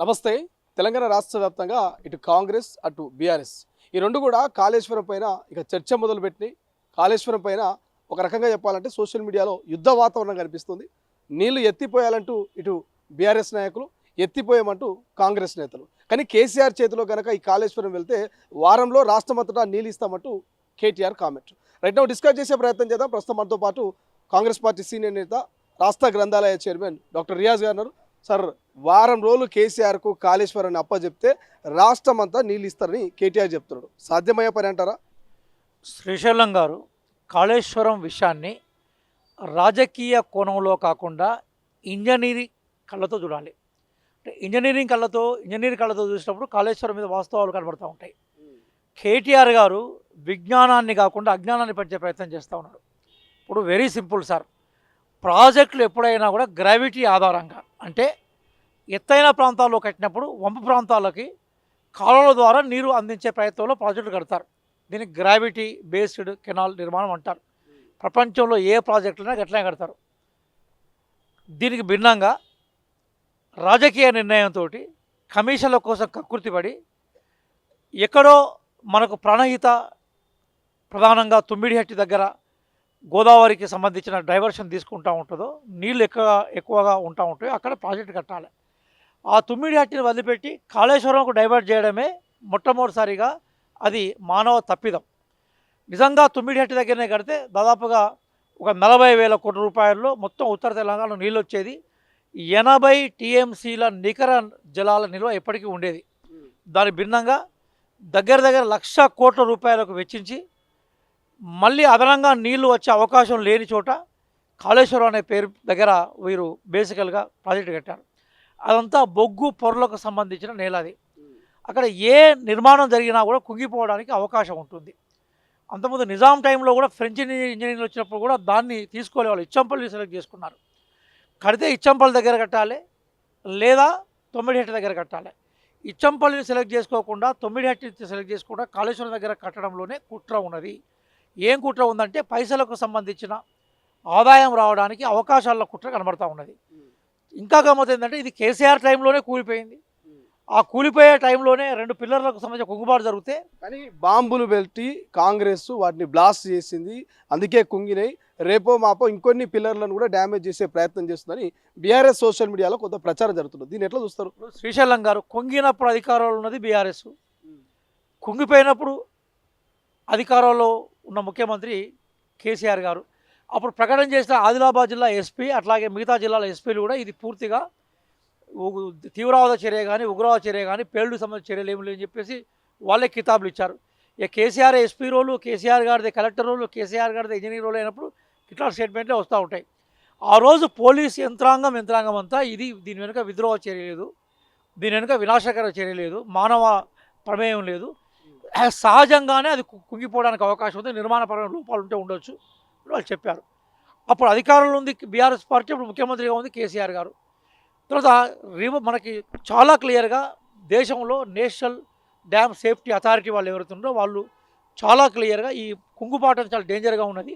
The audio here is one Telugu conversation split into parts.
నమస్తే. తెలంగాణ రాష్ట్ర వ్యాప్తంగా ఇటు కాంగ్రెస్ అటు బీఆర్ఎస్ ఈ రెండు కూడా కాళేశ్వరం పైన ఇక చర్చ మొదలుపెట్టినాయి. కాళేశ్వరం పైన ఒక రకంగా చెప్పాలంటే సోషల్ మీడియాలో యుద్ధ వాతావరణం కనిపిస్తుంది. నీళ్లు ఎత్తిపోయాలంటూ ఇటు బీఆర్ఎస్ నాయకులు, ఎత్తిపోయామంటూ కాంగ్రెస్ నేతలు. కానీ కేసీఆర్ చేతిలో కనుక ఈ కాళేశ్వరం వెళ్తే వారంలో రాష్ట్రమంతటా నీళ్ళు ఇస్తామంటూ KTR comment. Right now discuss చేసే ప్రయత్నం చేద్దాం. ప్రస్తుతం మనతో పాటు కాంగ్రెస్ పార్టీ సీనియర్ నేత, రాష్ట్ర గ్రంథాలయ చైర్మన్ డాక్టర్ రియాజ్ గారు ఉన్నారు. సార్, వారం రోజులు కేసీఆర్కు కాళేశ్వరాన్ని అప్పచెప్తే రాష్ట్రం అంతా నీళ్ళు ఇస్తారని కేటీఆర్ చెప్తున్నాడు. సాధ్యమయ్యే పని అంటారా? శ్రీశైలం గారు కాళేశ్వరం విషయాన్ని రాజకీయ కోణంలో కాకుండా ఇంజనీరింగ్ కళ్ళతో చూడాలి. అంటే ఇంజనీరింగ్ కళ్ళతో చూసినప్పుడు కాళేశ్వరం మీద వాస్తవాలు కనబడుతూ ఉంటాయి. కేటీఆర్ గారు విజ్ఞానాన్ని కాకుండా అజ్ఞానాన్ని పెంచే ప్రయత్నం చేస్తూ ఉన్నాడు. ఇప్పుడు వెరీ సింపుల్ సార్, ప్రాజెక్టులు ఎప్పుడైనా కూడా గ్రావిటీ ఆధారంగా, అంటే ఎత్తైన ప్రాంతాల్లో కట్టినప్పుడు వంపు ప్రాంతాలకి కాలువల ద్వారా నీరు అందించే ప్రయత్నంలో ప్రాజెక్టులు కడతారు. దీన్ని గ్రావిటీ బేస్డ్ కెనాల్ నిర్మాణం అంటారు. ప్రపంచంలో ఏ ప్రాజెక్టులైనా గట్లనే కడతారు. దీనికి భిన్నంగా రాజకీయ నిర్ణయంతో కమిషన్ల కోసం కక్కుర్తిపడి ఎక్కడో మనకు ప్రాణహిత ప్రధానంగా తుమ్మిడిహట్టి దగ్గర గోదావరికి సంబంధించిన డైవర్షన్ తీసుకుంటూ ఉంటుందో, నీళ్ళు ఎక్కువగా ఉంటా ఉంటాయో అక్కడ ప్రాజెక్టు కట్టాలి. ఆ తుమ్మిడిహట్టిని వదిలిపెట్టి కాళేశ్వరంకు డైవర్ట్ చేయడమే మొట్టమొదటిసారిగా అది మానవ తప్పిదం. నిజంగా తుమ్మిడిహట్టి దగ్గరనే కడితే దాదాపుగా ఒక 40,000 కోట్ల రూపాయల్లో మొత్తం ఉత్తర తెలంగాణలో నీళ్ళు వచ్చేది. 80 టీఎంసీల నికర జలాల నిల్వ ఎప్పటికీ ఉండేది. దాని భిన్నంగా దగ్గర 1,00,000 కోట్ల రూపాయలకు వెచ్చించి మళ్ళీ అదనంగా నీళ్లు వచ్చే అవకాశం లేని చోట కాళేశ్వరం అనే పేరు దగ్గర వీరు బేసికల్గా ప్రాజెక్టు కట్టారు. అదంతా బొగ్గు పొరలకు సంబంధించిన నేల. అది అక్కడ ఏ నిర్మాణం జరిగినా కూడా కుంగిపోవడానికి అవకాశం ఉంటుంది. అంతకుముందు నిజాం టైంలో కూడా ఫ్రెంచ్ ఇంజనీర్లు వచ్చినప్పుడు కూడా దాన్ని తీసుకోలే, వాళ్ళు ఇచ్చంపల్లి సెలెక్ట్ చేసుకున్నారు. కడితే ఇచ్చంపల్లి దగ్గర కట్టాలి లేదా తొమ్మిడిహట్టి దగ్గర కట్టాలి. ఇచ్చంపల్లిని సెలెక్ట్ చేసుకోకుండా తొమ్మిడిహట్టి సెలెక్ట్ చేసుకుండా కాళేశ్వరం దగ్గర కట్టడంలోనే కుట్ర ఉన్నది. ఏం కుట్ర ఉందంటే పైసలకు సంబంధించిన ఆదాయం రావడానికి అవకాశాల కుట్ర కనబడతా ఉన్నది. ఇంకా గమ్మత్ ఏంటంటే ఇది కేసీఆర్ టైంలోనే కూలిపోయింది. ఆ కూలిపోయే టైంలోనే 2 పిల్లర్లకు సంబంధించిన కుంగుబాటు జరిగితే కానీ బాంబులు పెట్టి కాంగ్రెస్ వాటిని బ్లాస్ట్ చేసింది, అందుకే కుంగినాయి. రేపో మాపో ఇంకొన్ని పిల్లర్లను కూడా డ్యామేజ్ చేసే ప్రయత్నం చేస్తుందని బీఆర్ఎస్ సోషల్ మీడియాలో కొంత ప్రచారం జరుగుతుంది. దీన్ని ఎట్లా చూస్తారు? శ్రీశైలం గారు, కుంగినప్పుడు అధికారంలో ఉన్నది బీఆర్ఎస్, కుంగిపోయినప్పుడు అధికారంలో ఉన్న ముఖ్యమంత్రి కేసీఆర్ గారు. అప్పుడు ప్రకటన చేసిన ఆదిలాబాద్ జిల్లా ఎస్పీ, అట్లాగే మిగతా జిల్లాల ఎస్పీలు కూడా ఇది పూర్తిగా తీవ్రవాద చర్య కానీ ఉగ్రవాద చర్య కానీ పేలుడు సంబంధించిన చర్యలు ఏమి లేని చెప్పేసి వాళ్ళే కితాబులు ఇచ్చారు. ఇక కేసీఆర్ ఎస్పీ రోలు, కేసీఆర్ గారిది కలెక్టర్ రోలు, కేసీఆర్ గారిది ఇంజనీర్ రోలు అయినప్పుడు ఇట్లా స్టేట్మెంట్లే వస్తూ ఉంటాయి. ఆ రోజు పోలీస్ యంత్రాంగం అంతా దీని వెనుక విద్రోహ చర్య లేదు, దీని వెనుక వినాశకర చర్య లేదు, మానవ ప్రమేయం లేదు, సహజంగానే అది కుంగిపోవడానికి అవకాశం ఉంది, నిర్మాణపరమైన లోపాలు ఉంటే ఉండొచ్చు వాళ్ళు చెప్పారు. అప్పుడు అధికారంలో ఉంది బీఆర్ఎస్ పార్టీ, అప్పుడు ముఖ్యమంత్రిగా ఉంది కేసీఆర్ గారు. తర్వాత మనకి చాలా క్లియర్గా దేశంలో నేషనల్ డ్యామ్ సేఫ్టీ అథారిటీ వాళ్ళు ఎవరుతున్నారో వాళ్ళు చాలా క్లియర్గా ఈ కుంగుబాటు చాలా డేంజర్గా ఉన్నది,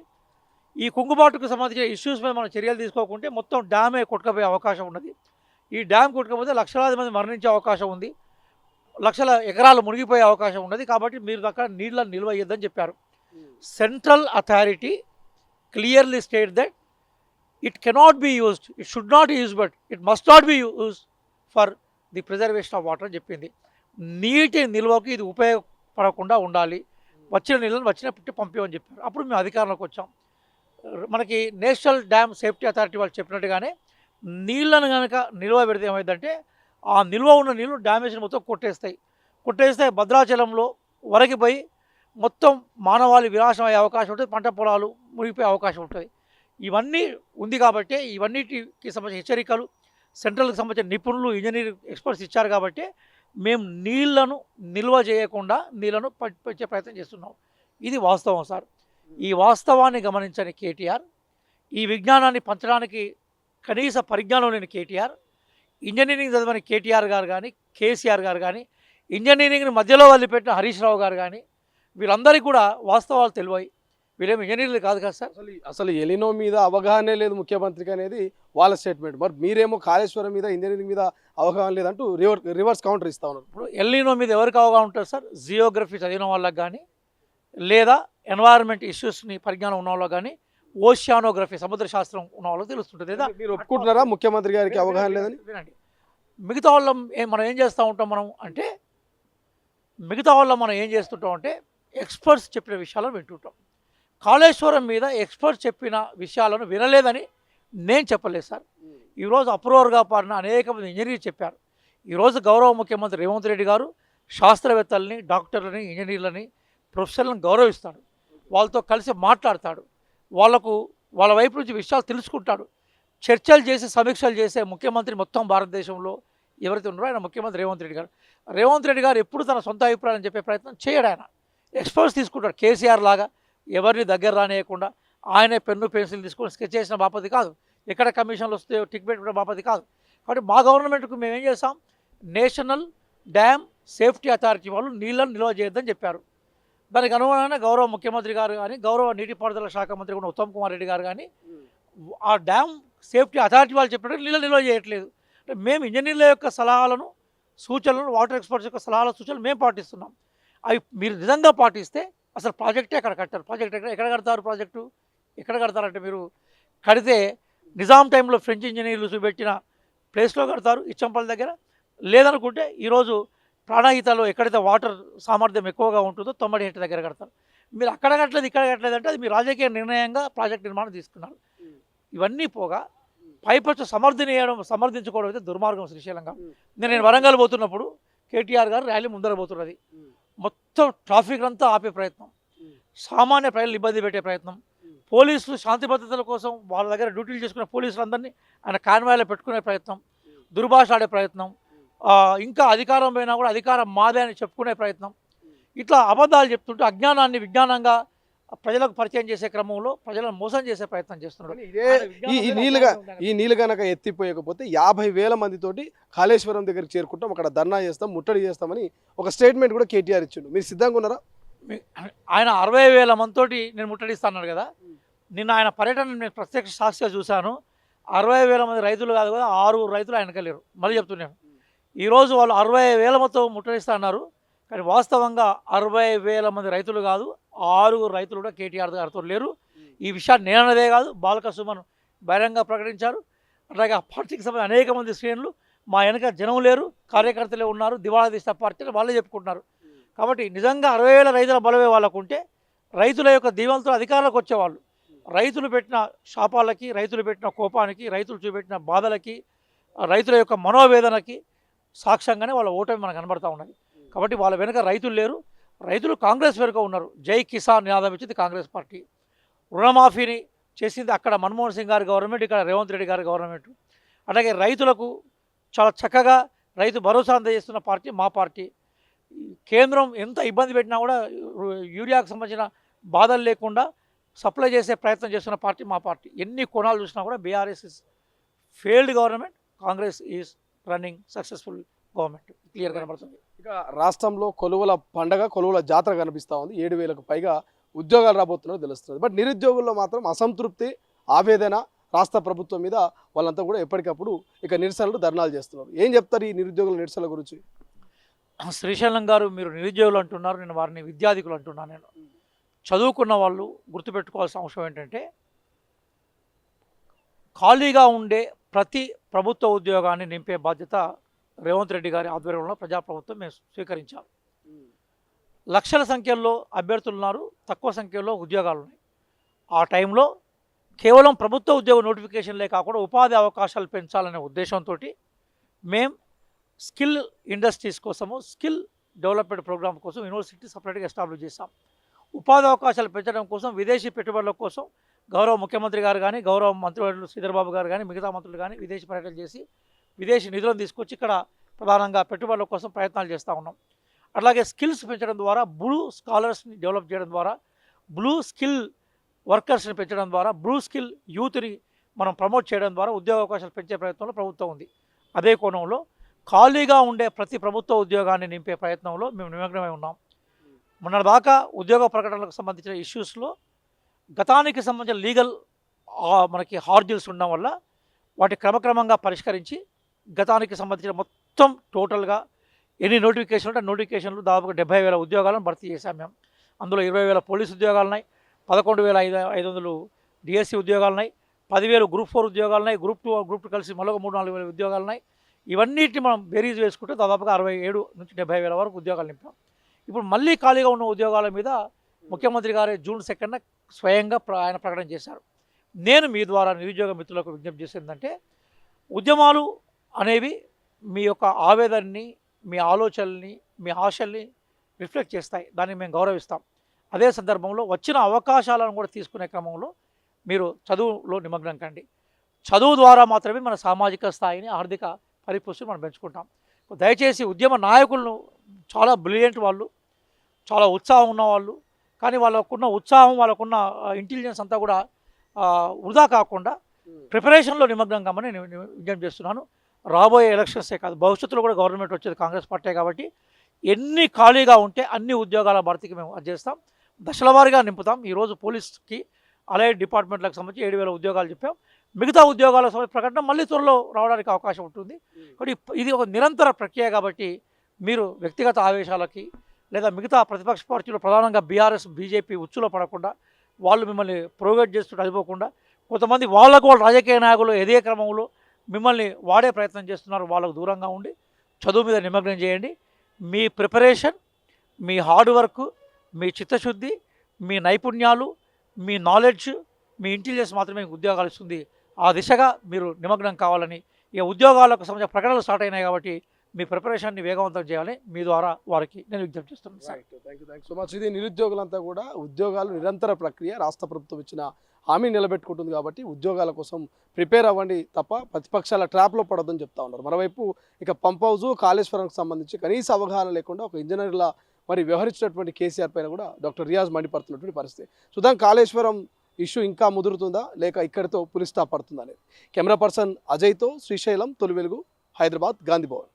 ఈ కుంగుబాటుకు సంబంధించిన ఇష్యూస్ మీద మనం చర్యలు తీసుకోకుంటే మొత్తం డ్యామే కొట్టుకుపోయే అవకాశం ఉన్నది, ఈ డ్యామ్ కొట్టుకపోతే లక్షలాది మంది మరణించే అవకాశం ఉంది, లక్షల ఎకరాలు మునిగిపోయే అవకాశం ఉన్నది. కాబట్టి మీరు అక్కడ నీళ్ళని నిల్వ ఇయ్యద్దని చెప్పారు. Central authority clearly state that it cannot be used, it should not use, but it must not be use for the preservation of water అని చెప్పింది. నీటి నిల్వకు ఇది ఉపయోగపడకుండా ఉండాలి, వచ్చిన నీళ్ళని వచ్చినట్టు పంపించమని చెప్పారు. అప్పుడు మేము అధికారంలోకి వచ్చాం. మనకి నేషనల్ డ్యామ్ సేఫ్టీ అథారిటీ వాళ్ళు చెప్పినట్టుగానే నీళ్ళను కనుక నిల్వ పెడితే ఏమైందంటే ఆ నిల్వ ఉన్న నీళ్ళు డ్యామేజ్ని మొత్తం కొట్టేస్తే భద్రాచలంలో వరకిపోయి మొత్తం మానవాళి వినాశం అయ్యే అవకాశం ఉంటుంది, పంట పొలాలు మునిగిపోయే అవకాశం ఉంటుంది. ఇవన్నీ ఉంది కాబట్టి ఇవన్నిటికి సంబంధించిన హెచ్చరికలు సెంట్రల్కి సంబంధించిన నిపుణులు, ఇంజనీరింగ్ ఎక్స్పర్ట్స్ ఇచ్చారు. కాబట్టి మేము నీళ్లను నిల్వ చేయకుండా నీళ్లను పెంచే ప్రయత్నం చేస్తున్నాం. ఇది వాస్తవం సార్. ఈ వాస్తవాన్ని గమనించని కేటీఆర్, ఈ విజ్ఞానాన్ని పంచడానికి కనీస పరిజ్ఞానం లేని కేటీఆర్, ఇంజనీరింగ్ చదవని కేటీఆర్ గారు కానీ, కేసీఆర్ గారు కానీ, ఇంజనీరింగ్ని మధ్యలో వదిలిపెట్టిన హరీష్ రావు గారు కానీ, వీళ్ళందరికీ కూడా వాస్తవాలు తెలివాయి. వీళ్ళేమి ఇంజనీర్లు కాదు కదా సార్. అసలు ఎలినో మీద అవగాహనే లేదు ముఖ్యమంత్రికి అనేది వాళ్ళ స్టేట్మెంట్. మరి మీరేమో కాళేశ్వరం మీద ఇంజనీరింగ్ మీద అవగాహన లేదంటూ రివర్స్ కౌంటర్ ఇస్తా ఉన్నారు. ఇప్పుడు ఎల్నినో మీద ఎవరికి అవగాహన ఉంటుంది సార్? జియోగ్రఫీ చదివిన వాళ్ళకి కానీ, లేదా ఎన్వైరన్మెంట్ ఇష్యూస్ని పరిజ్ఞానం ఉన్న వాళ్ళకి కానీ, ఓషియానోగ్రఫీ సముద్ర శాస్త్రం ఉన్న వాళ్ళకి తెలుస్తుంటుంది. లేదా మీరు ఒప్పుకుంటున్నారా ముఖ్యమంత్రి గారికి అవగాహన లేదని? వినండి, మిగతా వాళ్ళం మనం ఏం చేస్తూ ఉంటాం అంటే మనం ఏం చేస్తుంటాం అంటే ఎక్స్పర్ట్స్ చెప్పిన విషయాలను వింటుంటాం. కాళేశ్వరం మీద ఎక్స్పర్ట్స్ చెప్పిన విషయాలను వినలేదని నేను చెప్పలేదు సార్. ఈరోజు అప్రూవర్గా పాడిన అనేక మంది ఇంజనీర్లు చెప్పారు. ఈరోజు గౌరవ ముఖ్యమంత్రి రేవంత్ రెడ్డి గారు శాస్త్రవేత్తలని, డాక్టర్లని, ఇంజనీర్లని, ప్రొఫెసర్లను గౌరవిస్తాడు. వాళ్ళతో కలిసి మాట్లాడతాడు. వాళ్ళ వైపు నుంచి విషయాలు తెలుసుకుంటాడు. చర్చలు చేసి సమీక్షలు చేసే ముఖ్యమంత్రి మొత్తం భారతదేశంలో ఎవరైతే ఉన్నారో ఆయన ముఖ్యమంత్రి రేవంత్ రెడ్డి గారు. రేవంత్ రెడ్డి గారు ఎప్పుడు తన సొంత అభిప్రాయం చెప్పే ప్రయత్నం చేయడు. ఆయన ఎక్స్పర్ట్స్ తీసుకుంటాడు. కేసీఆర్ లాగా ఎవరిని దగ్గర రానియకుండా ఆయనే పెన్ను పెన్సిల్ తీసుకొని స్కెచ్ చేసిన బాపతి కాదు. ఎక్కడ కమిషన్లు వస్తే టిక్ పెట్టుకునే బాపతి కాదు. కాబట్టి మా గవర్నమెంట్కు మేము ఏం చేస్తాం, నేషనల్ డ్యామ్ సేఫ్టీ అథారిటీ వాళ్ళు నీళ్ళను నిల్వ చేయొద్దని చెప్పారు. దానికి అనుగుణంగా గౌరవ ముఖ్యమంత్రి గారు కానీ, గౌరవ నీటిపారుదల శాఖ మంత్రి కూడా ఉత్తమ్ కుమార్ రెడ్డి గారు కానీ ఆ డ్యామ్ సేఫ్టీ అథారిటీ వాళ్ళు చెప్పినట్టు నీళ్ళు నిల్వ చేయట్లేదు. అంటే మేము ఇంజనీర్ల యొక్క సలహాలను, సూచనలను, వాటర్ ఎక్స్పర్ట్స్ యొక్క సలహాల సూచనలు మేము పాటిస్తున్నాం. అవి మీరు నిజంగా పాటిస్తే అసలు ప్రాజెక్టే అక్కడ కట్టారు. ప్రాజెక్ట్ ఎక్కడ కడతారు? ప్రాజెక్టు ఎక్కడ కడతారంటే మీరు కడితే నిజాం టైంలో ఫ్రెంచ్ ఇంజనీర్లు చూపెట్టిన ప్లేస్లో కడతారు, ఇచ్చంపల్లి దగ్గర. లేదనుకుంటే ఈరోజు ప్రాణహితలో ఎక్కడైతే వాటర్ సామర్థ్యం ఎక్కువగా ఉంటుందో 90 హెక్టర్ దగ్గర కడతారు. మీరు అక్కడ కట్టలేదు, ఇక్కడ కట్టలేదు అంటే అది మీ రాజకీయ నిర్ణయంగా ప్రాజెక్ట్ నిర్మాణం తీసుకున్నారు. ఇవన్నీ పోగా పైపచ్చు సమర్థించుకోవడం అయితే దుర్మార్గం శ్రీశైలంగా. నేను వరంగల్ పోతున్నప్పుడు కేటీఆర్ గారు ర్యాలీ ముందర పోతున్నది. మొత్తం ట్రాఫిక్ అంతా ఆపే ప్రయత్నం, సామాన్య ప్రజలు ఇబ్బంది పెట్టే ప్రయత్నం, పోలీసులు శాంతి భద్రతల కోసం వాళ్ళ దగ్గర డ్యూటీలు చేసుకునే పోలీసులందరినీ ఆయన కాన్వాయ్లో పెట్టుకునే ప్రయత్నం, దుర్భాష ఆడే ప్రయత్నం, ఇంకా అధికారం పోయినా కూడా అధికారం మాదే అని చెప్పుకునే ప్రయత్నం. ఇట్లా అబద్ధాలు చెప్తుంటే అజ్ఞానాన్ని విజ్ఞానంగా ప్రజలకు పరిచయం చేసే క్రమంలో ప్రజలను మోసం చేసే ప్రయత్నం చేస్తున్నాడు. ఈ నీళ్ళు కనుక ఎత్తిపోయకపోతే 50,000 మందితోటి కాళేశ్వరం దగ్గరికి చేరుకుంటాం, అక్కడ ధర్నా చేస్తాం, ముట్టడి చేస్తామని ఒక స్టేట్మెంట్ కూడా కేటీఆర్ ఇచ్చిండు. మీరు సిద్ధంగా ఉన్నారా? ఆయన 60,000 మందితోటి నేను ముట్టడిస్తాను కదా. నిన్న ఆయన పర్యటన నేను ప్రత్యక్ష సాక్షిగా చూశాను. 60,000 మంది రైతులు కాదు కదా, 6 రైతులు ఆయన కలిగారు. మళ్ళీ చెప్తున్నాను, ఈరోజు వాళ్ళు 60,000 మందితో ముట్టడిస్తా అన్నారు. కానీ వాస్తవంగా 60,000 మంది రైతులు కాదు, 6 రైతులు కూడా కేటీఆర్ గారితో లేరు. ఈ విషయాన్ని నేనన్నదే కాదు, బాలక సుమన్ బహిరంగ ప్రకటించారు. అట్లాగే ఆ పార్టీకి సంబంధించిన అనేక మంది శ్రేణులు మా వెనక జనం లేరు, కార్యకర్తలే ఉన్నారు, దివాళా తీసిన పార్టీలు వాళ్ళే చెప్పుకుంటున్నారు. కాబట్టి నిజంగా 60,000 రైతుల బలమే వాళ్ళకు ఉంటే రైతుల యొక్క దీవెనతో అధికారంలోకి వచ్చేవాళ్ళు. రైతులు పెట్టిన శాపాలకి, రైతులు పెట్టిన కోపానికి, రైతులు చూపెట్టిన బాధలకి, రైతుల యొక్క మనోవేదనకి సాక్ష్యంగానే వాళ్ళ ఓటమి మనకు కనబడతా ఉన్నది. కాబట్టి వాళ్ళ వెనుక రైతులు లేరు, రైతులు కాంగ్రెస్ వెనుక ఉన్నారు. జై కిసాన్ నినాదం ఇచ్చింది కాంగ్రెస్ పార్టీ. రుణమాఫీని చేసింది అక్కడ మన్మోహన్ సింగ్ గారి గవర్నమెంట్, ఇక్కడ రేవంత్ రెడ్డి గారి గవర్నమెంట్. అలాగే రైతులకు చాలా చక్కగా రైతు భరోసా అందజేస్తున్న పార్టీ మా పార్టీ. కేంద్రం ఎంత ఇబ్బంది పెట్టినా కూడా యూరియాకు సంబంధించిన బాధలు లేకుండా సప్లై చేసే ప్రయత్నం చేస్తున్న పార్టీ మా పార్టీ. ఎన్ని కోణాలు చూసినా కూడా BRS is failed government, Congress is running successful government clear కనబడుతుంది. ఇక రాష్ట్రంలో కొలువుల పండగ, కొలువుల జాతర కనిపిస్తూ ఉంది. 7,000కు పైగా ఉద్యోగాలు రాబోతున్నది తెలుస్తుంది. బట్ నిరుద్యోగుల్లో మాత్రం అసంతృప్తి, ఆవేదన రాష్ట్ర ప్రభుత్వం మీద వాళ్ళంతా కూడా ఎప్పటికప్పుడు ఇక నిరసనలు, ధర్నాలు చేస్తున్నారు. ఏం చెప్తారు ఈ నిరుద్యోగుల నిరసనల గురించి? శ్రీశైలం గారు మీరు నిరుద్యోగులు అంటున్నారు, నేను వారిని విద్యార్థికులు అంటున్నాను. నేను చదువుకున్న వాళ్ళు గుర్తుపెట్టుకోవాల్సిన అంశం ఏంటంటే ఖాళీగా ఉండే ప్రతి ప్రభుత్వ ఉద్యోగాన్ని నింపే బాధ్యత రేవంత్ రెడ్డి గారి ఆధ్వర్యంలో ప్రజాప్రభుత్వం మేము స్వీకరించాం. లక్షల సంఖ్యలో అభ్యర్థులు ఉన్నారు, తక్కువ సంఖ్యలో ఉద్యోగాలు ఉన్నాయి. ఆ టైంలో కేవలం ప్రభుత్వ ఉద్యోగ నోటిఫికేషన్లే కాకుండా ఉపాధి అవకాశాలు పెంచాలనే ఉద్దేశంతో మేము స్కిల్ ఇండస్ట్రీస్ కోసము, స్కిల్ డెవలప్మెంట్ ప్రోగ్రామ్ కోసం యూనివర్సిటీ సపరేట్గా ఎస్టాబ్లిష్ చేస్తాం. ఉపాధి అవకాశాలు పెంచడం కోసం, విదేశీ పెట్టుబడుల కోసం గౌరవ ముఖ్యమంత్రి గారు కానీ, గౌరవ మంత్రివర్యులు శ్రీధర్బాబు గారు కానీ, మిగతా మంత్రులు కానీ విదేశీ పర్యటన చేసి విదేశీ నిధులను తీసుకొచ్చి ఇక్కడ ప్రధానంగా పెట్టుబడుల కోసం ప్రయత్నాలు చేస్తూ ఉన్నాం. అట్లాగే స్కిల్స్ పెంచడం ద్వారా, బ్లూ స్కాలర్స్ని డెవలప్ చేయడం ద్వారా, బ్లూ స్కిల్ వర్కర్స్ని పెంచడం ద్వారా, బ్లూ స్కిల్ యూత్ని మనం ప్రమోట్ చేయడం ద్వారా ఉద్యోగ అవకాశాలు పెంచే ప్రయత్నంలో ప్రభుత్వం ఉంది. అదే కోణంలో ఖాళీగా ఉండే ప్రతి ప్రభుత్వ ఉద్యోగాన్ని నింపే ప్రయత్నంలో మేము నిమగ్నమై ఉన్నాం. మొన్నటిదాకా ఉద్యోగ ప్రకటనలకు సంబంధించిన ఇష్యూస్లో గతానికి సంబంధించిన లీగల్ మనకి హార్జిల్స్ ఉండడం వల్ల వాటి క్రమక్రమంగా పరిష్కరించి గతానికి సంబంధించిన మొత్తం టోటల్గా ఎన్ని నోటిఫికేషన్లు ఉంటే నోటిఫికేషన్లు దాదాపుగా 70,000 ఉద్యోగాలను భర్తీ చేశాం మేము. అందులో 20,000 పోలీసు ఉద్యోగాలు ఉన్నాయి, 11,500 డిఎస్సి ఉద్యోగాలు ఉన్నాయి, 10,000 గ్రూప్ 4 ఉద్యోగాలు ఉన్నాయి, గ్రూప్ 2 గ్రూప్ 2 కలిసి మరొక 3-4 వేల ఉద్యోగాలు ఉన్నాయి. ఇవన్నిటిని మనం బేరీజ్ వేసుకుంటే దాదాపుగా 67 నుంచి 70,000 వరకు ఉద్యోగాలు నింపాం. ఇప్పుడు మళ్ళీ ఖాళీగా ఉన్న ఉద్యోగాల మీద ముఖ్యమంత్రి గారే జూన్ 2న స్వయంగా ఆయన ప్రకటన చేశారు. నేను మీ ద్వారా నిరుద్యోగ మిత్రులకు విజ్ఞప్తి చేసేందంటే, ఉద్యమాలు అనేవి మీ యొక్క ఆవేదనని, మీ ఆలోచనల్ని, మీ ఆశల్ని రిఫ్లెక్ట్ చేస్తాయి. దాన్ని మేము గౌరవిస్తాం. అదే సందర్భంలో వచ్చిన అవకాశాలను కూడా తీసుకునే క్రమంలో మీరు చదువులో నిమగ్నం కండి. చదువు ద్వారా మాత్రమే మన సామాజిక స్థాయిని, ఆర్థిక పరిపుష్టిని మనం పెంచుకుంటాం. దయచేసి ఉద్యమ నాయకులను చాలా బ్రిలియంట్ వాళ్ళు, చాలా ఉత్సాహం ఉన్నవాళ్ళు, కానీ వాళ్ళకున్న ఉత్సాహం, వాళ్ళకున్న ఇంటెలిజెన్స్ అంతా కూడా వృధా కాకుండా ప్రిపరేషన్లో నిమగ్నం కామని నేను విజ్ఞప్తి చేస్తున్నాను. రాబోయే ఎలక్షన్సే కాదు, భవిష్యత్తులో కూడా గవర్నమెంట్ వచ్చేది కాంగ్రెస్ పార్టీ కాబట్టి ఎన్ని ఖాళీగా ఉంటే అన్ని ఉద్యోగాల భర్తీకి మేము అది చేస్తాం. దశల వారీగా నింపుతాం. ఈరోజు పోలీస్కి అలైడ్ డిపార్ట్మెంట్లకు సంబంధించి 7,000 ఉద్యోగాలు చెప్పాం. మిగతా ఉద్యోగాల ప్రకటన మళ్ళీ త్వరలో రావడానికి అవకాశం ఉంటుంది. కాబట్టి ఇది ఒక నిరంతర ప్రక్రియ కాబట్టి మీరు వ్యక్తిగత ఆవేశాలకి లేదా మిగతా ప్రతిపక్ష పార్టీలు ప్రధానంగా బీఆర్ఎస్, బీజేపీ ఉచ్చులో పడకుండా, వాళ్ళు మిమ్మల్ని ప్రోగేట్ చేస్తూ అయిపోకుండా, కొంతమంది వాళ్ళకు వాళ్ళ రాజకీయ నాయకులు ఎదే క్రమంలో మిమ్మల్ని వాడే ప్రయత్నం చేస్తున్నారు. వాళ్ళకు దూరంగా ఉండి చదువు మీద నిమగ్నం చేయండి. మీ ప్రిపరేషన్, మీ హార్డ్ వర్క్, మీ చిత్తశుద్ధి, మీ నైపుణ్యాలు, మీ నాలెడ్జ్, మీ ఇంటెలిజెన్స్ మాత్రమే మీకు ఉద్యోగాలు ఇస్తుంది. ఆ దిశగా మీరు నిమగ్నం కావాలని, ఇక ఉద్యోగాలకు సంబంధించిన ప్రకటనలు స్టార్ట్ అయినాయి కాబట్టి మీ ప్రిపరేషన్ని వేగవంతం చేయాలని మీ ద్వారా వారికి నేను విజ్ఞప్తి చేస్తున్నాను sir. Thank you so much. ఇది నిరుద్యోగులంతా కూడా ఉద్యోగాలు నిరంతర ప్రక్రియ, రాష్ట్ర ప్రభుత్వం ఇచ్చిన హామీ నిలబెట్టుకుంటుంది కాబట్టి ఉద్యోగాల కోసం ప్రిపేర్ అవ్వండి తప్ప ప్రతిపక్షాల ట్రాప్లో పడొద్దని చెప్తా ఉన్నారు. మరోవైపు ఇక పంప్ హౌజు, కాళేశ్వరంకి సంబంధించి కనీస అవగాహన లేకుండా ఒక ఇంజనీర్లా మరి వ్యవహరించినటువంటి కేసీఆర్ పైన కూడా డాక్టర్ రియాజ్ మండిపడుతున్నటువంటి పరిస్థితి. చూద్దాం కాళేశ్వరం ఇష్యూ ఇంకా ముదురుతుందా లేక ఇక్కడితో పులి స్టాప్ పడుతుందా అనేది. కెమెరా పర్సన్ అజయ్తో శ్రీశైలం, తొలి వెలుగు, హైదరాబాద్, గాంధీ భవన్.